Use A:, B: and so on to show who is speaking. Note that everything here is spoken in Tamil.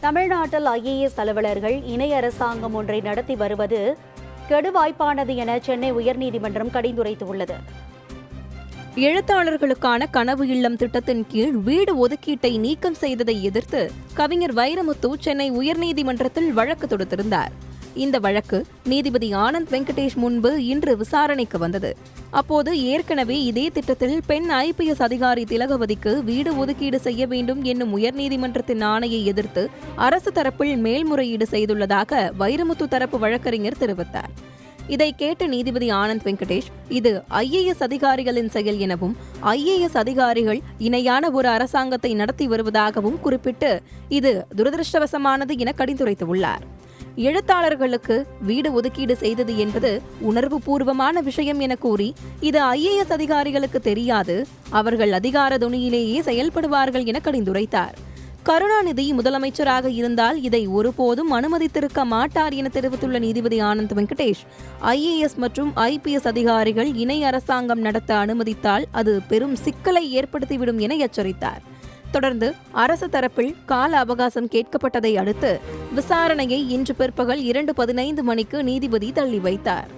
A: தமிழ்நாட்டில் ஐஏஎஸ் அலுவலர்கள் இணை அரசாங்கம் ஒன்றை நடத்தி வருவது கெடுவாய்ப்பானது என சென்னை உயர்நீதிமன்றம் கடிந்துரைத்துள்ளது.
B: எழுத்தாளர்களுக்கான கனவு இல்லம் திட்டத்தின் கீழ் வீடு ஒதுக்கீட்டை நீக்கம் செய்ததை எதிர்த்து கவிஞர் வைரமுத்து சென்னை உயர்நீதிமன்றத்தில் வழக்கு தொடுத்திருந்தார். இந்த வழக்கு நீதிபதி ஆனந்த் வெங்கடேஷ் முன்பு இன்று விசாரணைக்கு வந்தது. அப்போது ஏற்கனவே இதே திட்டத்தில் பெண் IPS அதிகாரி திலகவதிக்கு வீடு ஒதுக்கீடு செய்ய வேண்டும் என்னும் உயர்நீதிமன்றத்தின் ஆணையை எதிர்த்து அரசு தரப்பில் மேல்முறையீடு செய்துள்ளதாக வைரமுத்து தரப்பு வழக்கறிஞர் தெரிவித்தார். இதை கேட்ட நீதிபதி ஆனந்த் வெங்கடேஷ், இது IAS அதிகாரிகளின் செயல் எனவும் IAS அதிகாரிகள் இணையான ஒரு அரசாங்கத்தை நடத்தி வருவதாகவும் குறிப்பிட்டு இது துரதிருஷ்டவசமானது என கடிந்துரைத்துள்ளார். எழுத்தாளர்களுக்கு வீடு ஒதுக்கீடு செய்தது என்பது உணர்வு பூர்வமான விஷயம் என கூறி இது IAS அதிகாரிகளுக்கு தெரியாது, அவர்கள் அதிகார துணியிலேயே செயல்படுவார்கள் என கடிந்துரைத்தார். கருணாநிதி முதலமைச்சராக இருந்தால் இதை ஒருபோதும் அனுமதித்திருக்க மாட்டார் என தெரிவித்துள்ள நீதிபதி ஆனந்த் வெங்கடேஷ், IAS மற்றும் IPS அதிகாரிகள் இணை அரசாங்கம் நடத்த அனுமதித்தால் அது பெரும் சிக்கலை ஏற்படுத்திவிடும் என எச்சரித்தார். தொடர்ந்து அரசு தரப்பில் கால அவகாசம் கேட்கப்பட்டதை அடுத்து விசாரணையை இன்று பிற்பகல் 2:15 மணிக்கு நீதிபதி தள்ளி வைத்தார்.